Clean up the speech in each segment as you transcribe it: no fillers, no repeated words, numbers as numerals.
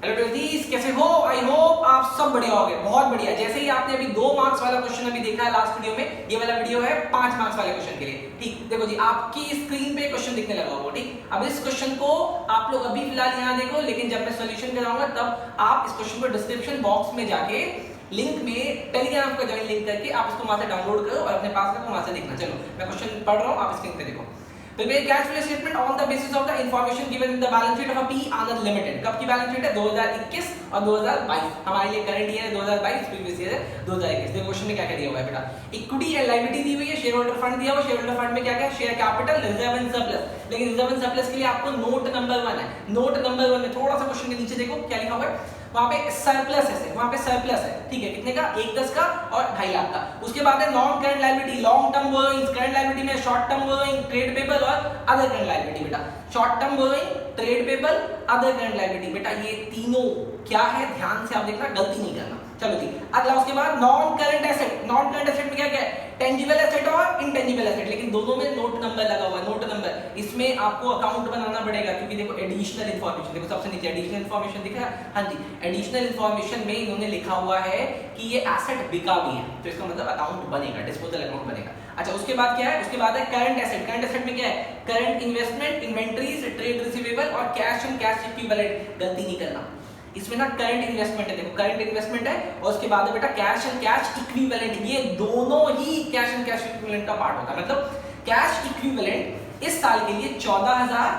Hello बेटीज, कैसे हो? I hope आप सब बढ़िया होंगे। बहुत बढ़िया। जैसे ही आपने अभी 2 मार्क्स वाला क्वेश्चन अभी देखा है लास्ट वीडियो में, ये वाला वीडियो है 5 मार्क्स वाले क्वेश्चन के लिए। ठीक, देखो जी, आपकी स्क्रीन पे क्वेश्चन दिखने लगा होगा। ठीक, अब इस क्वेश्चन को आप लोग अभी फिलहाल यहाँ देखो, लेकिन जब मैं सॉल्यूशन कराऊंगा तब आप इस क्वेश्चन को डिस्क्रिप्शन बॉक्स में जाके लिंक में टेलीग्राम का ज्वाइन लिंक करके आप इसको वहां से डाउनलोड करो और अपने पास रखो, वहां से देखना। चलो मैं क्वेश्चन पढ़ रहा हूँ, आप स्क्रीन पे देखो। Prepare cash flow statement on the basis of the information given in the balance sheet of a P Anand Limited। कब की बैलेंस शीट है? 2021 और 2022। हमारे लिए करंट ईयर है 2022, प्रीवियस ईयर है 2021। देखो क्वेश्चन में क्या क्या दिया हुआ है बेटा। इक्विटी एंड लायबिलिटी दी हुई है, शेयर होल्डर फंड दिया हुआ है। शेयर होल्डर फंड में क्या क्या है? Share capital, reserve and surplus. लेकिन रिजर्व एंड सरप्लस के लिए आपको नोट नंबर 1 है। नोट नंबर 1 में थोड़ा सा क्वेश्चन के नीचे देखो क्या लिखा हुआ है, वहां पे सरप्लस है, वहां पे सरप्लस है। ठीक है, कितने का? 1/10 का और 2.5 लाख का। उसके बाद है non current liability, long term borrowings. Current liability में short term borrowing, trade payable और अदर करंट लायबिलिटी। बेटा short term borrowing, trade payable, other current liability. बेटा ये तीनों क्या है, ध्यान से आप देखना, गलती नहीं करना। चलो ठीक, अगला उसके बाद non current asset. Non current asset में क्या क्या है? टेंजिबल एसेट और इनटेंजिबल एसेट, लेकिन दोनों में नोट नंबर लगा हुआ है। नोट नंबर, इसमें आपको अकाउंट बनाना पड़ेगा, क्योंकि देखो एडिशनल इंफॉर्मेशन, देखो सबसे नीचे एडिशनल इंफॉर्मेशन दिखा है। हाँ जी, एडिशनल इंफॉर्मेशन में इन्होंने लिखा हुआ है कि ये एसेट बिका भी है, तो इसका मतलब अकाउंट बनेगा, डिस्पोजल अकाउंट बनेगा। अच्छा, उसके बाद क्या है? उसके बाद है करंट एसेट। करंट एसेट में क्या है? Current investment, inventories, trade receivable और कैश एंड कैश इक्विवेलेंट। गलती नहीं करना, इसमें ना करंट इन्वेस्टमेंट है, देखो करंट इन्वेस्टमेंट है, और उसके बाद है बेटा कैश एंड कैश इक्विवेलेंट। ये दोनों ही कैश एंड कैश इक्विवेलेंट का पार्ट होता है। मतलब कैश इक्विवेलेंट इस साल के लिए 14,000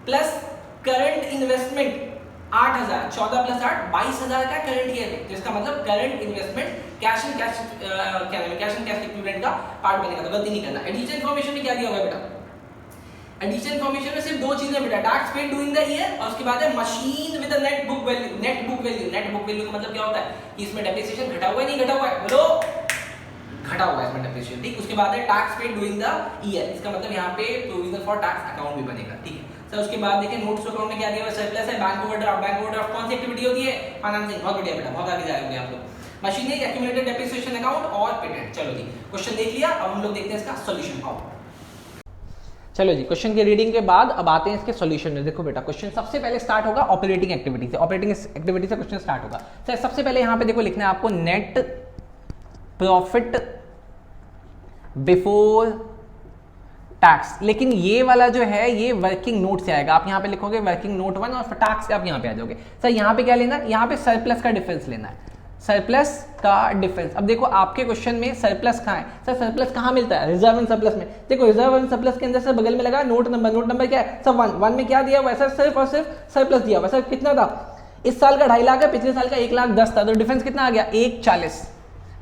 प्लस करंट इन्वेस्टमेंट 8,000, 14 प्लस 8 22,000 का करंट ईयर है। तो इसका मतलब current investment cash and cash cash and cash equivalent का पार्ट बनेगा, तो गलती नहीं करना। एडिशनल इन्फॉर्मेशन में क्या दिया हुआ है बेटा? एडिशनल इन्फॉर्मेशन में सिर्फ 2 चीजें बेटा, tax paid during the year और उसके बाद है machine with the net book value. Net book value, net book value का मतलब क्या होता है कि इसमें डेप्रिसिएशन घटा हुआ है, नहीं घटा हुआ है? बोलो, घटा हुआ है इसमें डेप्रिसिएशन। ठीक, उसके बाद है tax paid during the year, इसका मतलब यहाँ पे प्रोविजन फॉर टैक्स अकाउंट भी बनेगा। ठीक है सर, उसके बाद देखिए नोट्स अकाउंट में क्या दिया हुआ है? सरप्लस है, बैंक ओवरड्राफ्ट। बैंक ओवरड्राफ्ट कौन सी एक्टिविटी होती है? फाइनेंसिंग। बहुत बढ़िया बेटा, बहुत आगे जाएंगे आप लोग। मशीनरी, एक्यूमुलेटेड डेप्रिसिएशन अकाउंट और पेटेंट। चलो जी, क्वेश्चन देख लिया, अब हम लोग देखते हैं इसका सॉल्यूशन। आओ चलो जी, क्वेश्चन की रीडिंग के बाद अब आते हैं इसके सॉल्यूशन में। देखो बेटा, क्वेश्चन सबसे पहले स्टार्ट होगा ऑपरेटिंग एक्टिविटी से। ऑपरेटिंग एक्टिविटी से क्वेश्चन स्टार्ट होगा। सर सबसे पहले यहाँ पे देखो लिखना है आपको नेट प्रॉफिट बिफोर टैक्स। लेकिन ये वाला जो है ये वर्किंग नोट से आएगा। आप यहाँ पे लिखोगे वर्किंग नोट 1 और टैक्स से आप यहाँ पे आ जाओगे। सर यहाँ पे क्या लेना है? यहाँ पे सरप्लस का डिफरेंस लेना है, सरप्लस का डिफरेंस। अब देखो आपके क्वेश्चन में सरप्लस कहाँ है? सर सरप्लस कहाँ मिलता है? रिजर्व एंड सरप्लस में। देखो रिजर्व एंड सरप्लस के अंदर सर बगल में लगा नोट नंबर। नोट नंबर क्या है? सब 1 में क्या दिया हुआ है सर? सिर्फ और सिर्फ सरप्लस दिया हुआ है। सर कितना था? इस साल का 2.5 लाख है, पिछले साल का 1,10,000 था, तो डिफरेंस कितना आ गया? 1,40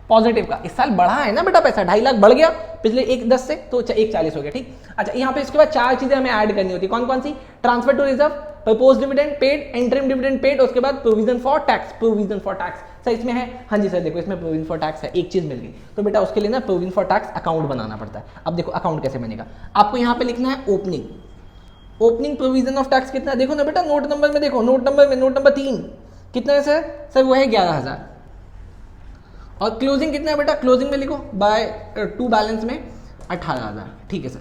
पॉजिटिव का। इस साल बढ़ा है ना बेटा पैसा, 2.5 लाख बढ़ गया पिछले 1,10 से, तो 1,40 हो गया। ठीक, अच्छा यहाँ पे इसके बाद 4 चीजें हमें ऐड करनी होती है। कौन कौन सी? Transfer to reserve, propose dividend paid, interim dividend paid, उसके बाद provision for tax. Provision for tax sir इसमें है? हाँ जी सर, देखो इसमें प्रोविजन फॉर टैक्स है, एक चीज मिल गई। तो बेटा उसके लिए ना प्रोविजन फॉर टैक्स अकाउंट बनाना पड़ता है। अब देखो अकाउंट कैसे बनेगा, आपको यहाँ पे लिखना है opening. Opening provision of tax कितना? देखो ना बेटा नोट नंबर में, देखो नोट नंबर में, नोट नंबर 3 कितना है सर? सर वो है 11,000। और क्लोजिंग कितना है बेटा? क्लोजिंग में लिखो बाय टू बैलेंस में 18,000। ठीक है सर,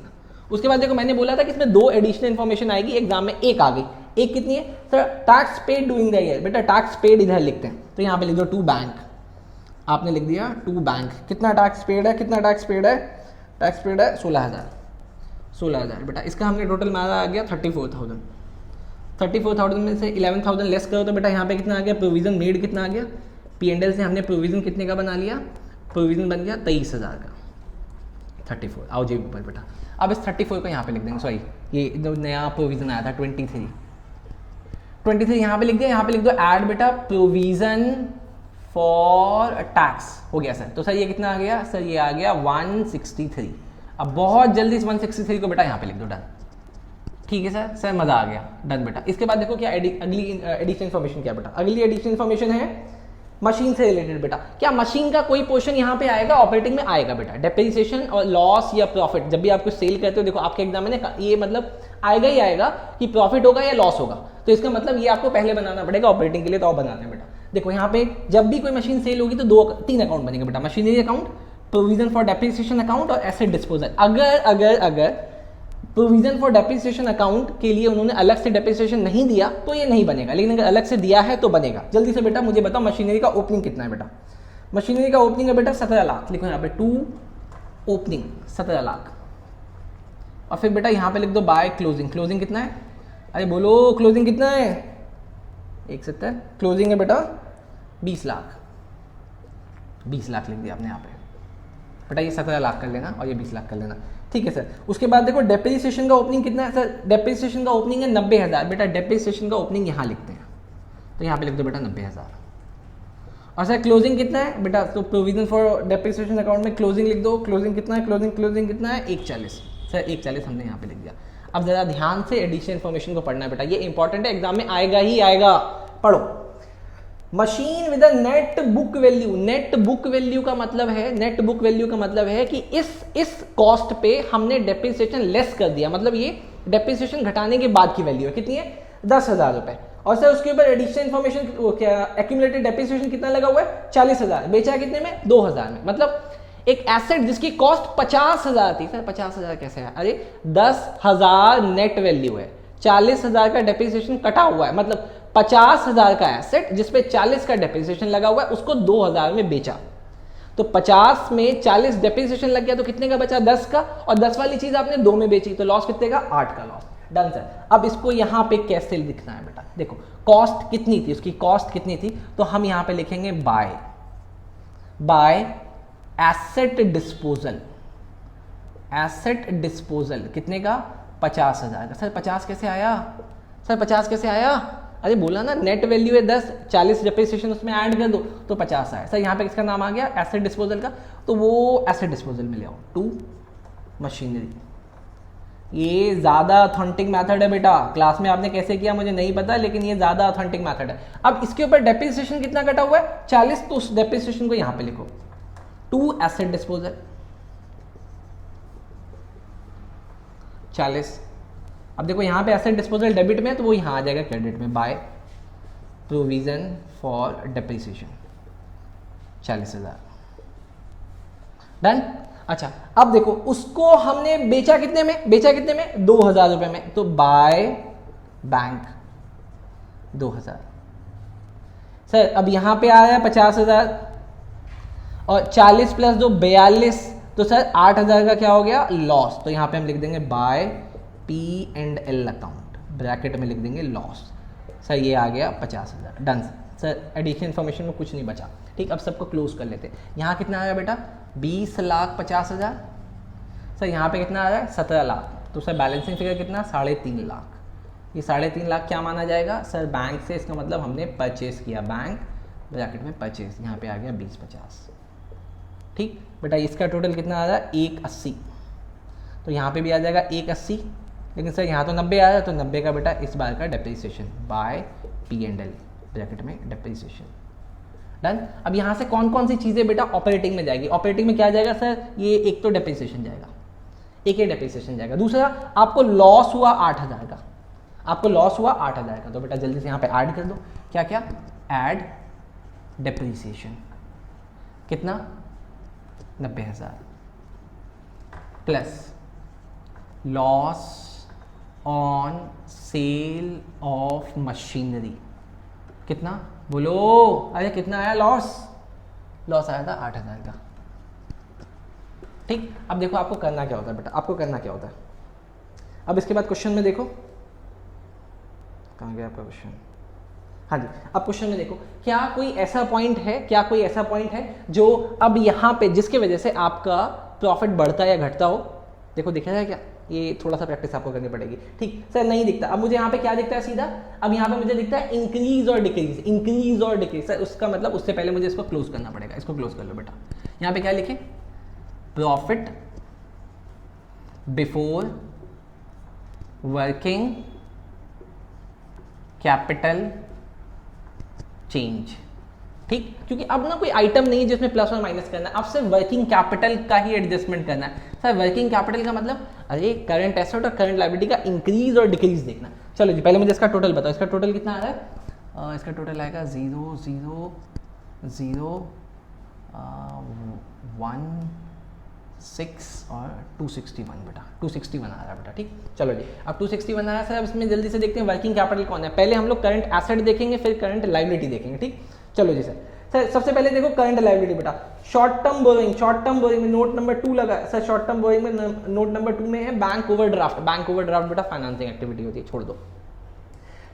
उसके बाद देखो मैंने बोला था कि इसमें 2 एडिशनल इन्फॉर्मेशन आएगी, एग्जाम में एक आ गई। एक कितनी है sir? Tax paid doing the year. बेटा टैक्स पेड इधर लिखते हैं, तो यहाँ पे लिख दो टू बैंक। आपने लिख दिया टू बैंक। कितना टैक्स पेड है? कितना टैक्स पेड है? टैक्स पेड है 16,000। 16,000 बेटा, इसका हमने टोटल मारा आ गया 34,000। 34,000 में से 11,000 लेस करो तो बेटा यहाँ पे कितना आ गया? प्रोविजन मेड कितना आ गया? P&L से हमने प्रोविजन कितने का बना लिया? प्रोविजन बन गया 23,000 का। 34 आओ जी ऊपर बेटा। अब इस 34 को यहाँ पे लिख देंगे, सॉरी ये जो नया प्रोविजन आया था 23 यहाँ पे लिख दिया। यहाँ पे लिख दो ऐड बेटा प्रोविजन फॉर टैक्स। हो गया सर, तो सर ये कितना आ गया? सर ये आ गया 163। अब बहुत जल्दी इस 163 को बेटा यहाँ पे लिख दो, डन। ठीक है सर, सर मजा आ गया, डन बेटा। इसके बाद देखो क्या अगली एडिशनल इन्फॉर्मेशन क्या बेटा? अगली एडिशनल इन्फॉर्मेशन है मशीन से रिलेटेड बेटा। क्या मशीन का कोई पोर्शन यहाँ पे आएगा? ऑपरेटिंग में आएगा बेटा। डेप्रिसिएशन और लॉस या प्रॉफिट, जब भी आपको सेल करते हो, देखो आपके एग्जाम में ना ये मतलब आएगा ही आएगा कि प्रॉफिट होगा या लॉस होगा, तो इसका मतलब ये आपको पहले बनाना पड़ेगा ऑपरेटिंग के लिए, तो आप बनाते हैं बेटा। देखो यहाँ पे जब भी कोई मशीन सेल होगी तो 3 अकाउंट बनेंगे बेटा, machinery account, provision for depreciation account और एसेट डिस्पोजल। अगर प्रोविजन फॉर डेप्रिसिएशन अकाउंट के लिए उन्होंने अलग से डेप्रिसिएशन नहीं दिया तो ये नहीं बनेगा, लेकिन अगर अलग से दिया है तो बनेगा। जल्दी से बेटा मुझे बताओ मशीनरी का ओपनिंग कितना है बेटा। मशीनरी का ओपनिंग है बेटा 17 लाख, लिखो यहाँ पे 2 ओपनिंग 17 लाख, और फिर बेटा यहाँ पे लिख दो बाय क्लोजिंग। क्लोजिंग कितना है, अरे बोलो क्लोजिंग कितना है, 170। क्लोजिंग है बेटा 20 लाख, 20 लाख लिख दिया आपने यहाँ पे बेटा, ये 17 लाख कर लेना और ये 20 लाख कर लेना, ठीक है सर। उसके बाद देखो डेप्रिसिएशन का ओपनिंग कितना है सर, डेप्रिसिएशन का ओपनिंग है 90,000 बेटा, डेप्रिसिएशन का ओपनिंग यहाँ लिखते हैं, तो यहाँ पे लिख दो बेटा 90,000। और सर क्लोजिंग कितना है बेटा, तो प्रोविजन फॉर डेप्रिसिएशन अकाउंट में क्लोजिंग लिख दो, क्लोजिंग कितना है, क्लोजिंग कितना है 140, सर 140 हमने यहाँ पे लिख दिया। अब जरा ध्यान से एडिशन इन्फॉर्मेशन को पढ़ना है बेटा, ये इंपॉर्टेंट है, एग्जाम में आएगा ही आएगा, पढ़ो। Machine with net book value, net book value का मतलब है, नेट बुक वैल्यू का मतलब है कि इस कॉस्ट पे हमने डेप्रिसिएशन लेस कर दिया, मतलब ये डेप्रिसिएशन घटाने के बाद की वैल्यू है, कितनी है 10,000 रुपए। और सर उसके ऊपर एडिशनल इन्फॉर्मेशन क्या, एक्यूमुलेटेड डेप्रिसिएशन कितना लगा हुआ है 40,000, बेचा है कितने में 2,000 में, मतलब एक एसेट जिसकी कॉस्ट 50,000 थी, सर 50,000 कैसे है, अरे 10,000 नेट वैल्यू है, 40,000 का डेप्रिसिएशन कटा हुआ है, मतलब 50,000 का एसेट जिसपे 40 का डेप्रिसिएशन लगा हुआ है उसको 2,000 में बेचा, तो 50 में 40 डेप्रिसिएशन लग गया तो कितने का बचा 10 का, और 10 वाली चीज आपने 2 में बेची तो लॉस कितने का 8 का लॉस। Done sir. अब इसको यहाँ पे कैसे लिखना है बेटा, देखो कॉस्ट कितनी थी, उसकी कॉस्ट कितनी थी, तो हम यहाँ पे लिखेंगे bye asset disposal, asset disposal कितने का 50,000 का। सर 50 कैसे आया, सर 50 कैसे आया, अरे बोला ना नेट वैल्यू है 10, 40 डेप्रिसिएशन उसमें ऐड कर दो तो 50 आया। सर यहाँ पे किसका नाम आ गया एसेट डिस्पोजल का, तो वो एसेट डिस्पोजल में ले आओ 2 मशीनरी। ये ज़्यादा ऑथेंटिक मेथड है बेटा, क्लास में आपने कैसे किया मुझे नहीं पता, लेकिन ये ज़्यादा ऑथेंटिक मेथड है। अब इसके ऊपर डेप्रिसिएशन कितना कटा हुआ है 40, तो उस डेप्रिसिएशन को यहाँ पे लिखो 2 एसेट डिस्पोजल 40। अब देखो यहाँ पे एसेट डिस्पोजल डेबिट में है तो वो यहाँ आ जाएगा क्रेडिट में, by provision for depreciation 40,000। Done. अच्छा अब देखो उसको हमने बेचा कितने में, 2,000 रुपए में, तो बाय बैंक 2,000। सर अब यहाँ पे आ रहा है 50,000 और 40 प्लस 2 42, तो सर 8,000 का क्या हो गया लॉस, तो यहाँ पे हम लिख देंगे बाय P&L अकाउंट, ब्रैकेट में लिख देंगे लॉस। सर ये आ गया 50,000। डन सर, एडिशनल इन्फॉर्मेशन में कुछ नहीं बचा, ठीक। अब सबको क्लोज कर लेते हैं। यहाँ कितना आया बेटा 20,50,000। सर यहाँ पे कितना आ रहा है 17 लाख, तो सर बैलेंसिंग फिगर कितना 3.5 लाख। ये 3.5 लाख क्या माना जाएगा सर बैंक से, इसका मतलब हमने परचेस किया, बैंक ब्रैकेट में परचेस, यहाँ पे आ गया 20,50, ठीक बेटा। इसका टोटल कितना आ रहा है 180, तो यहाँ पे भी आ जाएगा 180, लेकिन सर यहाँ तो 90 आ रहा है, तो 90 का बेटा इस बार का डेप्रिसिएशन बाय P&L ब्रैकेट में डेप्रिसिएशन। डन। अब यहाँ से कौन कौन सी चीज़ें बेटा ऑपरेटिंग में जाएगी, ऑपरेटिंग में क्या जाएगा सर, ये एक तो डेप्रिसिएशन जाएगा, एक ही डेप्रिसिएशन जाएगा। दूसरा आपको लॉस हुआ 8,000 का, आपको लॉस हुआ 8,000 का, तो बेटा जल्दी से यहाँ पे ऐड कर दो, क्या क्या ऐड डेप्रिसिएशन कितना 90,000 plus loss on sale of machinery कितना बोलो, अरे कितना आया लॉस आया था 8,000 का, ठीक। अब देखो आपको करना क्या होता है बेटा, आपको करना क्या होता है, अब इसके बाद क्वेश्चन में देखो कहाँ गया आपका क्वेश्चन, हाँ जी। अब क्वेश्चन में देखो क्या कोई ऐसा पॉइंट है, क्या कोई ऐसा पॉइंट है जो अब यहाँ पे जिसकी वजह से आपका प्रॉफिट बढ़ता या घटता हो, देखो दिखा जाए क्या, ये थोड़ा सा प्रैक्टिस आपको करनी पड़ेगी, ठीक। सर नहीं दिखता, अब मुझे यहाँ पे क्या दिखता है सीधा, अब यहाँ पे मुझे दिखता है इंक्रीज और डिक्रीज, इंक्रीज और डिक्रीज। सर उसका मतलब उससे पहले मुझे इसको क्लोज करना पड़ेगा, इसको क्लोज कर लो बेटा। यहाँ पे क्या लिखे profit before working capital change, ठीक। क्योंकि अब ना कोई आइटम नहीं है जिसमें प्लस और माइनस करना है, अब सिर्फ वर्किंग कैपिटल का ही एडजस्टमेंट करना है। सर वर्किंग कैपिटल का मतलब अरे करंट एसेट और करंट लायबिलिटी का इंक्रीज और डिक्रीज देखना। चलो जी पहले मुझे इसका टोटल बताओ, इसका टोटल कितना आ रहा है, इसका टोटल आएगा 0 0 0 1 6 और 261 बेटा, 261 आ रहा है बेटा, ठीक। चलो जी, अब 261 आया सर। अब इसमें जल्दी से देखते हैं वर्किंग कैपिटल कौन है। पहले हम लोग करंट एसेट देखेंगे, फिर करंट लायबिलिटी देखेंगे, ठीक। चलो जी सर। सर सबसे पहले देखो करंट लायबिलिटी बेटा, short term borrowing. Short term borrowing में नोट नंबर 2 लगा सर। शॉर्ट टर्म बोरोइंग में नोट नंबर 2 में है बैंक ओवरड्राफ्ट। बैंक ओवरड्राफ्ट बेटा फाइनेंसिंग एक्टिविटी होती है, छोड़ दो।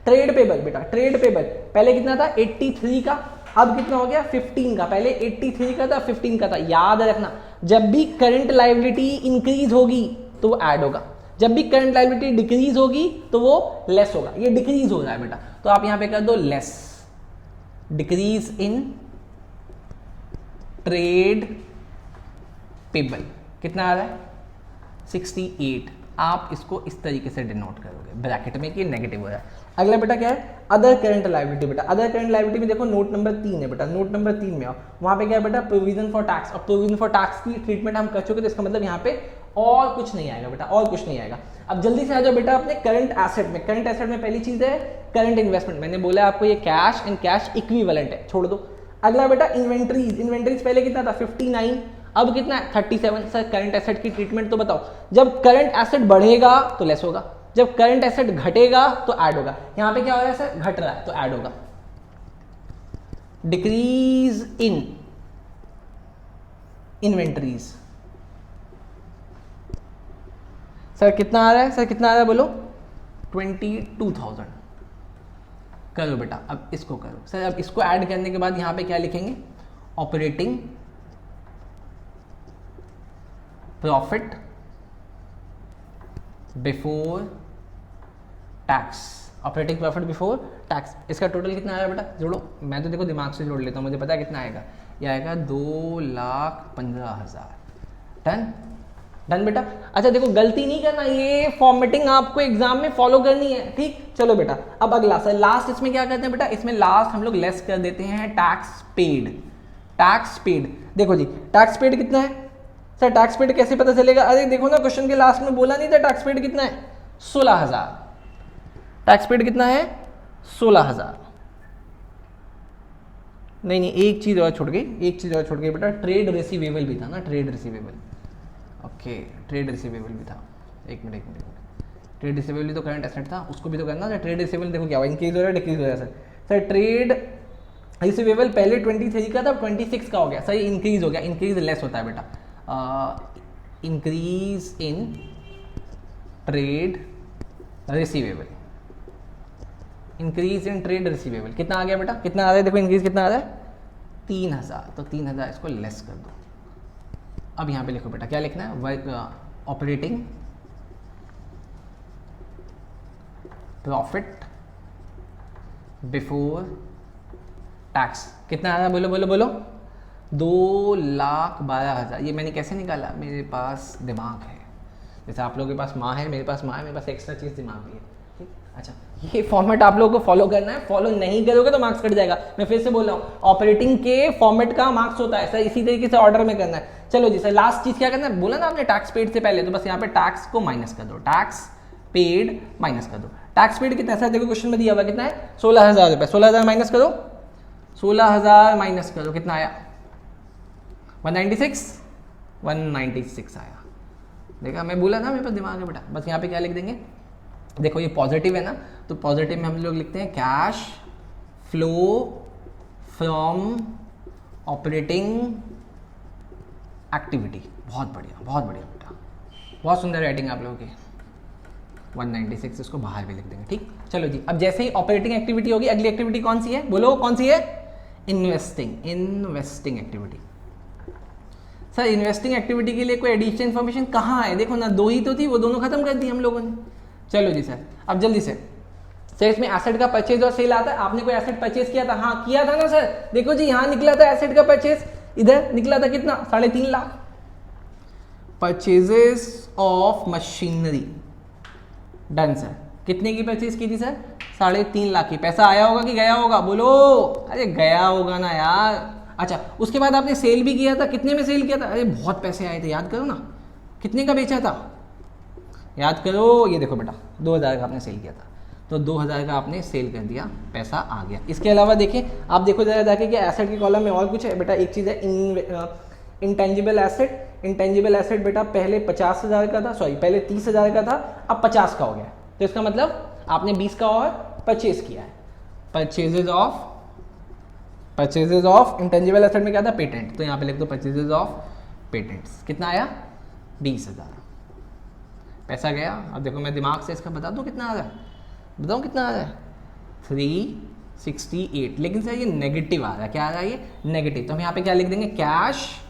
ट्रेड पेबल बेटा, ट्रेड पेबल पहले कितना था 83 का, अब कितना हो गया 15 का। पहले 83 का था, 15 का था। याद रखना, जब भी करंट लायबिलिटी इंक्रीज होगी तो वो ऐड होगा, जब भी करंट लायबिलिटी डिक्रीज होगी तो वो लेस होगा। ये डिक्रीज हो रहा है बेटा, तो आप यहां पे कर दो less. Decrease in trade payable कितना आ रहा है 68। आप इसको इस तरीके से डिनोट करोगे ब्रैकेट में कि नेगेटिव हो रहा है। अगला बेटा क्या है अदर करंट लायबिलिटी बेटा। अदर करंट लायबिलिटी में देखो नोट नंबर 3 है बेटा। नोट नंबर 3 में आओ, वहां पे क्या है बेटा प्रोविजन फॉर टैक्स। और प्रोविजन फॉर टैक्स की ट्रीटमेंट हम कर चुके, तो इसका मतलब यहाँ पे और कुछ नहीं आएगा बेटा, और कुछ नहीं आएगा। अब जल्दी से आ जाओ बेटा अपने करंट एसेट में। करंट एसेट में पहली चीज है करंट इन्वेस्टमेंट। मैंने बोला आपको ये कैश एंड कैश इक्विवेलेंट है, छोड़ दो। अगला बेटा इन्वेंट्रीज। इन्वेंट्रीज पहले कितना था 59, अब कितना है 37। सर करंट एसेट की ट्रीटमेंट तो बताओ। जब करंट एसेट बढ़ेगा तो लेस होगा, जब करंट एसेट घटेगा तो ऐड होगा। यहां पे क्या हो रहा है सर घट रहा है तो ऐड होगा। Decrease in inventories. सर कितना आ रहा है, सर कितना आ रहा है बोलो 22,000। करो बेटा, अब इसको करो सर। अब इसको ऐड करने के बाद यहां पे क्या लिखेंगे operating profit before tax. Operating profit before tax, इसका टोटल कितना आया बेटा जोड़ो। मैं तो देखो दिमाग से जोड़ लेता हूँ, मुझे पता है कितना आएगा। ये आएगा 2,15,000। डन डन बेटा। अच्छा देखो गलती नहीं करना, ये फॉर्मेटिंग आपको एग्जाम में फॉलो करनी है, ठीक। चलो बेटा अब अगला सर लास्ट इसमें क्या करते हैं बेटा, इसमें लास्ट हम लोग लेस कर देते हैं टैक्स पेड। टैक्स पेड देखो जी, टैक्स पेड कितना है सर। टैक्स पेड कैसे पता चलेगा, अरे देखो ना क्वेश्चन के लास्ट में बोला नहीं था टैक्स पेड कितना है 16,000। टैक्स पेड कितना है 16,000। नहीं नहीं एक चीज और छूट गई, एक चीज और छूट गई बेटा, ट्रेड रिसीवेबल भी था ना, trade receivable. Okay trade receivable भी था। एक मिनट ट्रेड रिसीवेबल भी तो करंट एसेट था, उसको भी तो करना था। ट्रेड रिसीवेबल देखो क्या हुआ इंक्रीज हो रहा है डिक्रीज हो रहा है सर। सर ट्रेड रिसीवेबल पहले 23 का था, 26 का हो गया सर। इंक्रीज हो गया, इंक्रीज लेस होता है बेटा। Increase in trade receivable. Increase in trade receivable कितना आ गया बेटा, कितना आ रहा है देखो इंक्रीज कितना आ रहा है 3,000। तो 3,000 इसको लेस कर दो। अब यहां पे लिखो बेटा क्या लिखना है work operating profit before tax. कितना आ रहा है बोलो बोलो बोलो 2,12,000। ये मैंने कैसे निकाला, मेरे पास दिमाग है। जैसे आप लोगों के पास माँ है, मेरे पास माँ है, मेरे पास एक्स्ट्रा चीज़ दिमाग भी है, ठीक। अच्छा ये फॉर्मेट आप लोगों को फॉलो करना है, फॉलो नहीं करोगे तो मार्क्स कट जाएगा। मैं फिर से बोल रहा हूँ ऑपरेटिंग के फॉर्मेट का मार्क्स होता है सर, इसी तरीके से ऑर्डर में करना है। चलो जी सर लास्ट चीज़ क्या करना है, बोला ना आपने टैक्स पेड से पहले, तो बस यहाँ पे टैक्स को माइनस कर दो, टैक्स पेड माइनस कर दो। टैक्स पेड कितना है सर देखो क्वेश्चन में दिया हुआ कितना है 16,000 रुपये। 16,000 माइनस करो, 16,000 माइनस करो कितना आया 196 आया। देखा मैं बोला ना मेरे पास दिमाग है बेटा। बस यहाँ पे क्या लिख देंगे देखो ये पॉजिटिव है ना, तो पॉजिटिव में हम लोग लिखते हैं cash flow from operating activity. बहुत बढ़िया बेटा, बहुत सुंदर राइटिंग आप लोगों की। 196 इसको बाहर भी लिख देंगे, ठीक। चलो जी अब जैसे ही ऑपरेटिंग एक्टिविटी होगी, अगली एक्टिविटी कौन सी है बोलो, कौन सी है investing activity. Sir investing activity के लिए कोई एडिशनल इन्फॉर्मेशन कहाँ है, देखो ना 2 ही तो थी, वो दोनों खत्म कर दी हम लोगों ने। चलो जी सर अब जल्दी से सर इसमें एसेट का परचेज और सेल आता है। आपने कोई एसेट परचेज किया था, हाँ किया था ना सर। देखो जी यहाँ निकला था एसेट का परचेज, इधर निकला था कितना 3.5 lakh. Purchases of machinery done sir. कितने की परचेज की थी सर 3.5 लाख की। पैसा आया होगा कि गया होगा बोलो, अरे गया होगा ना यार। अच्छा उसके बाद आपने सेल भी किया था, कितने में सेल किया था, अरे बहुत पैसे आए थे, याद करो ना कितने का बेचा था, याद करो। ये देखो बेटा 2,000 का आपने सेल किया था, तो 2,000 का आपने सेल कर दिया, पैसा आ गया। इसके अलावा देखिए आप देखो जरा जाके कि एसेट के कॉलम में और कुछ है बेटा। एक चीज़ है इंटेंजिबल एसेट। इंटेंजिबल एसेट बेटा पहले 50,000 का था, सॉरी पहले 30,000 का था, अब 50 का हो गया। तो इसका मतलब आपने 20 का और परचेज किया है। परचेजेज ऑफ इंटेंजिबल एसेट में क्या था, पेटेंट, तो यहाँ पे लिख दो परचेजेज ऑफ पेटेंट्स। कितना आया, 20,000 पैसा गया। अब देखो मैं दिमाग से इसका बता दूँ कितना आ रहा है, बताऊँ कितना आ रहा है, 368। लेकिन सर ये नेगेटिव आ रहा है, क्या आ रहा है ये, नेगेटिव। तो हम यहाँ पे क्या लिख देंगे, cash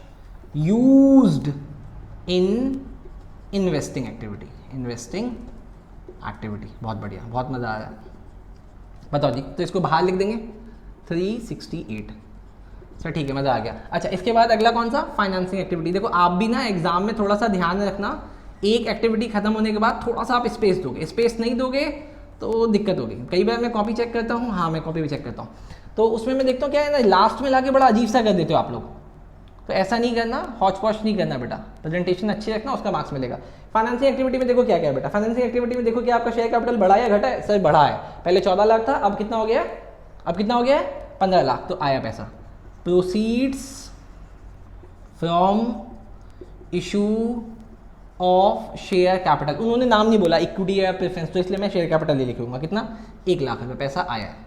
used in investing activity, investing activity. बहुत बढ़िया, बहुत मज़ा आ रहा है। बताओ जी, तो इसको बाहर लिख देंगे 368। सर ठीक है, मज़ा आ गया। अच्छा इसके बाद अगला कौन सा, फाइनेंसिंग एक्टिविटी। देखो आप भी ना एग्जाम में थोड़ा सा ध्यान रखना, एक एक्टिविटी खत्म होने के बाद थोड़ा सा आप स्पेस दोगे, स्पेस नहीं दोगे तो दिक्कत होगी। कई बार मैं कॉपी चेक करता हूँ, हाँ मैं कॉपी भी चेक करता हूँ, तो उसमें मैं देखता हूँ क्या है ना, लास्ट में लाके बड़ा अजीब सा कर देते हो आप लोग। तो ऐसा नहीं करना, हॉच पॉच नहीं करना बेटा, प्रेजेंटेशन अच्छी रखना, उसका मार्क्स मिलेगा। फाइनेंसिंग एक्टिविटी में देखो क्या क्या है बेटा, फाइनेंसिंग एक्टिविटी में देखो कि आपका शेयर कैपिटल बढ़ा है घटा है, सर बढ़ा है। पहले 14 लाख था, अब कितना हो गया, अब कितना हो गया है, 15 लाख। तो आया पैसा, proceeds from issue of share capital. उन्होंने नाम नहीं बोला इक्विटी या प्रेफरेंस, तो इसलिए मैं शेयर कैपिटल ही लिखूंगा। कितना, 1 लाख रुपये पैसा आया है।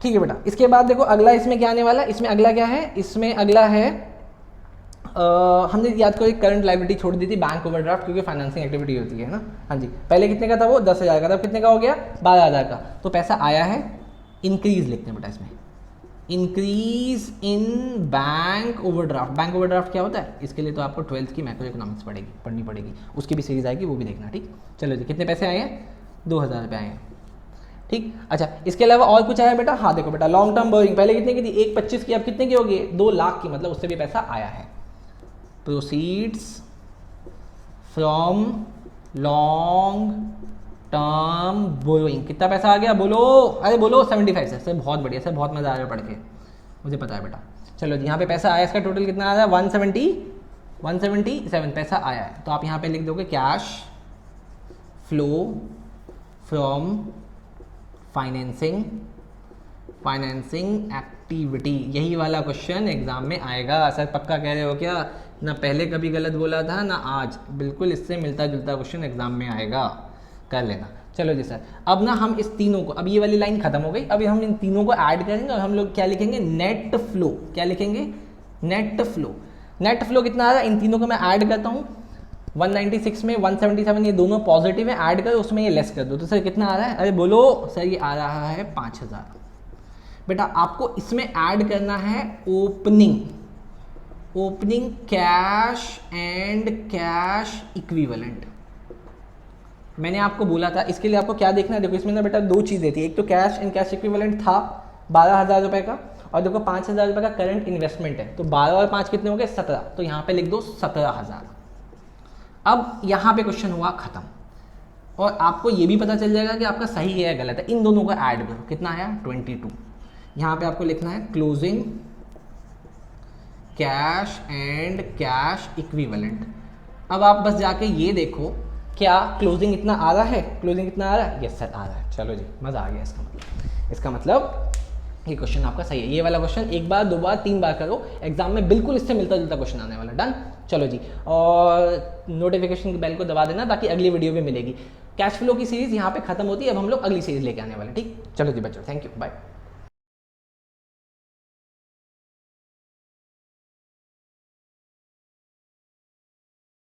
ठीक है बेटा, इसके बाद देखो अगला इसमें क्या आने वाला है, इसमें अगला क्या है, इसमें अगला है हमने याद करो एक करंट लायबिलिटी छोड़ दी थी, बैंक ओवरड्राफ्ट, क्योंकि फाइनेंसिंग एक्टिविटी होती है ना। हाँ जी, पहले कितने का था वो, 10,000 का था, कितने का हो गया, 12,000 का। तो पैसा आया है, इंक्रीज लिखते हैं बेटा इसमें, increase in bank overdraft. Bank overdraft क्या होता है, इसके लिए तो आपको 12th की मैक्रो इकोनॉमिक्स पढ़नी पड़ेगी, उसकी भी सीरीज आएगी, वो भी देखना। ठीक, चलो जी, कितने पैसे आए हैं, 2,000 रुपये आए हैं। ठीक, अच्छा इसके अलावा और कुछ आया बेटा, हाँ देखो बेटा, लॉन्ग टर्म बोरिंग पहले कितने की थी, 1,25 की, अब कितने की होगी, 2 लाख की, मतलब उससे भी पैसा आया है। Proceeds from long term borrowing, कितना पैसा आ गया बोलो, अरे बोलो 75 सर। बहुत बढ़िया सर, बहुत मजा आ रहा है पढ़ के, मुझे पता है बेटा। चलो जी, यहाँ पे पैसा आया, इसका टोटल कितना आ रहा है, 177 पैसा आया है। तो आप यहाँ पे लिख दोगे cash flow from financing activity. यही वाला क्वेश्चन एग्जाम में आएगा सर, पक्का कह रहे हो क्या, ना पहले कभी गलत बोला था ना आज, बिल्कुल इससे मिलता जुलता क्वेश्चन एग्जाम में आएगा, कर लेना। चलो जी सर, अब ना हम इस तीनों को, अब ये वाली लाइन खत्म हो गई, अभी हम इन तीनों को ऐड करेंगे और हम लोग क्या लिखेंगे, नेट फ्लो। क्या लिखेंगे, नेट फ्लो। नेट फ्लो कितना आ रहा है, इन तीनों को मैं ऐड करता हूँ, 196 में 177, ये दोनों पॉजिटिव है, ऐड करो, उसमें ये लेस कर दो, तो सर कितना आ रहा है, अरे बोलो सर, ये आ रहा है 5,000। बेटा आपको इसमें ऐड करना है opening cash and cash equivalent. मैंने आपको बोला था, इसके लिए आपको क्या देखना है, देखो इसमें ना बेटा 2 चीज़ें थी, एक तो कैश एंड कैश इक्विवेलेंट था 12,000 रुपये का, और देखो 5,000 रुपये का करंट इन्वेस्टमेंट है, तो 12 और 5 कितने हो गए, 17, तो यहाँ पे लिख दो 17,000। अब यहाँ पे क्वेश्चन हुआ खत्म, और आपको ये भी पता चल जाएगा कि आपका सही है या गलत है। इन दोनों को ऐड करो, कितना आया, 22। यहाँ पे आपको लिखना है closing cash and cash equivalent. अब आप बस जाके ये देखो क्या क्लोजिंग इतना आ रहा है, क्लोजिंग इतना आ रहा है, यस सर आ रहा है। चलो जी, मज़ा आ गया। इसका मतलब ये क्वेश्चन आपका सही है। ये वाला क्वेश्चन 1 बार 2 बार 3 बार करो, एग्जाम में बिल्कुल इससे मिलता जुलता क्वेश्चन आने वाला। डन। चलो जी, और नोटिफिकेशन की बेल को दबा देना ताकि अगली वीडियो में मिलेगी। कैश फ्लो की सीरीज यहाँ पे खत्म होती है, अब हम लोग अगली सीरीज लेके आने वाले। ठीक, चलो जी बच्चों, थैंक यू, बाय।